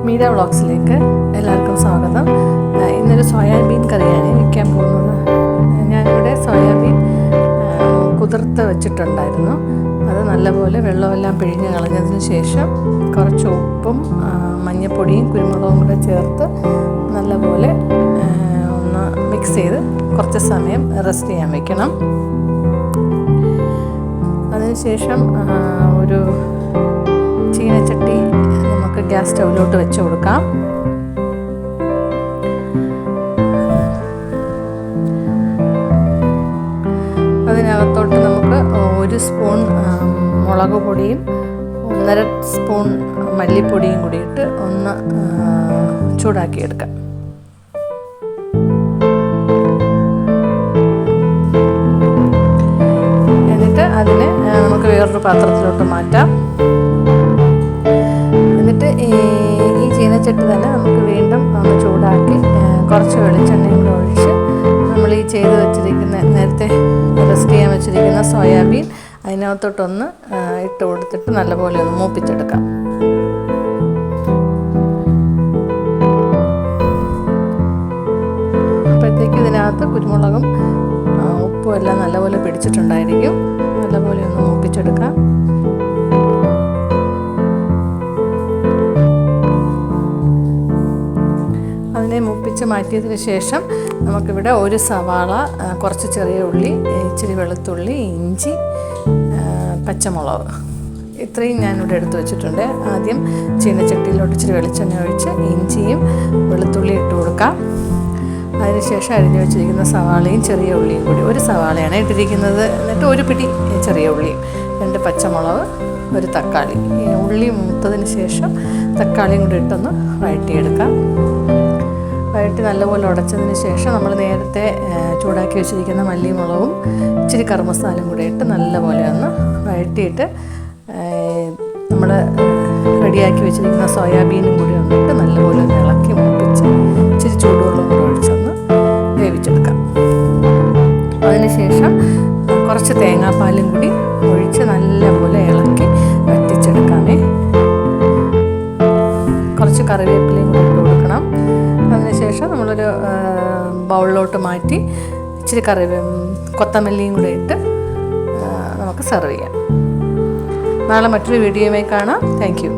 മീര വ്ളോഗ്സിലേക്ക് എല്ലാവർക്കും സ്വാഗതം. ഇന്നൊരു സോയാബീൻ കറിയാണ് വയ്ക്കാൻ പോകുന്നത്. ഞാനിവിടെ സോയാബീൻ കുതിർത്ത് വെച്ചിട്ടുണ്ടായിരുന്നു. അത് നല്ലപോലെ വെള്ളമെല്ലാം പിഴിഞ്ഞ് കളഞ്ഞതിന് ശേഷം കുറച്ച് ഉപ്പും മഞ്ഞൾപ്പൊടിയും കുരുമുളകും കൂടെ ചേർത്ത് നല്ലപോലെ ഒന്ന് മിക്സ് ചെയ്ത് കുറച്ച് സമയം റെസ്റ്റ് ചെയ്യാൻ വയ്ക്കണം. അതിനുശേഷം ഒരു ചീനച്ചട്ടി നമുക്ക് ഗ്യാസ് സ്റ്റൗവിലോട്ട് വെച്ച് കൊടുക്കാം. അതിനകത്തോട്ട് നമുക്ക് 1 സ്പൂൺ മുളക് പൊടിയും 1.5 സ്പൂൺ മല്ലിപ്പൊടിയും കൂടി ഇട്ട് ഒന്ന് ചൂടാക്കിയെടുക്കാം. എന്നിട്ട് അതിനെ നമുക്ക് വേറൊരു പാത്രത്തിലോട്ട് മാറ്റാം. എന്നിട്ട് ഈ ചീനച്ചട്ടി തന്നെ നമുക്ക് വീണ്ടും ഒന്ന് ചൂടാക്കി കുറച്ച് വെളിച്ചെണ്ണയും കൂടെ ഒഴിച്ച് നമ്മൾ ഈ ചെയ്ത് വെച്ചിരിക്കുന്ന നേരത്തെ റെസ്റ്റ് ചെയ്യാൻ വെച്ചിരിക്കുന്ന സോയാബീൻ അതിനകത്തോട്ടൊന്ന് ഇട്ട് കൊടുത്തിട്ട് നല്ലപോലെ ഒന്ന് മൂപ്പിച്ചെടുക്കാം. അപ്പോഴത്തേക്ക് ഇതിനകത്ത് കുരുമുളകും ഉപ്പും എല്ലാം നല്ലപോലെ പിടിച്ചിട്ടുണ്ടായിരിക്കും. നല്ലപോലെ ഒന്ന് മൂപ്പിച്ചെടുക്കാം. അതിനെ മൂപ്പിച്ച് മാറ്റിയതിന് ശേഷം നമുക്കിവിടെ 1 സവാള, കുറച്ച് ചെറിയ ഉള്ളി, ഇച്ചിരി വെളുത്തുള്ളി, ഇഞ്ചി, പച്ചമുളക് ഇത്രയും ഞാനിവിടെ എടുത്ത് വെച്ചിട്ടുണ്ട്. ആദ്യം ചീനച്ചട്ടിയിലോട്ട് ഇച്ചിരി വെളിച്ചെണ്ണ ഒഴിച്ച് ഇഞ്ചിയും വെളുത്തുള്ളി ഇട്ട് കൊടുക്കാം. അതിനുശേഷം അരിഞ്ഞു വെച്ചിരിക്കുന്ന സവാളയും ചെറിയ ഉള്ളിയും കൂടി, 1 സവാളയാണ് ഇട്ടിരിക്കുന്നത്. എന്നിട്ട് 1 പിടി ചെറിയ ഉള്ളിയും, 2 പച്ചമുളക്, 1 തക്കാളി. ഉള്ളി മൂത്തതിന് ശേഷം തക്കാളിയും കൂടി ഇട്ടൊന്ന് വഴറ്റിയെടുക്കാം. വഴറ്റി നല്ലപോലെ ഉടച്ചതിന് ശേഷം നമ്മൾ നേരത്തെ ചൂടാക്കി വെച്ചിരിക്കുന്ന മല്ലിമുളകും ഇച്ചിരി കറി മസാലയും കൂടി ഇട്ട് നല്ലപോലെ ഒന്ന് വഴറ്റിയിട്ട് നമ്മൾ റെഡിയാക്കി വെച്ചിരിക്കുന്ന സോയാബീനും കൂടി ഒന്നിട്ട് നല്ലപോലെ ഒന്ന് ഇളക്കി മൂപ്പിച്ച് ഇച്ചിരി ചൂടുവെള്ളം കൂടി ഒഴിച്ചൊന്ന് വേവിച്ചെടുക്കാം. അതിനുശേഷം കുറച്ച് തേങ്ങാപ്പാലും കൂടി ഒഴിച്ച് നല്ലപോലെ ഇളക്കി വറ്റിച്ചെടുക്കാമേ. കുറച്ച് കറിവേപ്പിലയും കൂടി ഇട്ട് കൊടുക്കണം. അതിനുശേഷം നമ്മളൊരു ബൗളിലോട്ട് മാറ്റി ഇച്ചിരി കൊത്തമല്ലിയും കൂടെ ഇട്ട് നമുക്ക് സെർവ് ചെയ്യാം. നാളെ മറ്റൊരു വീഡിയോയുമായി കാണാം. Thank you.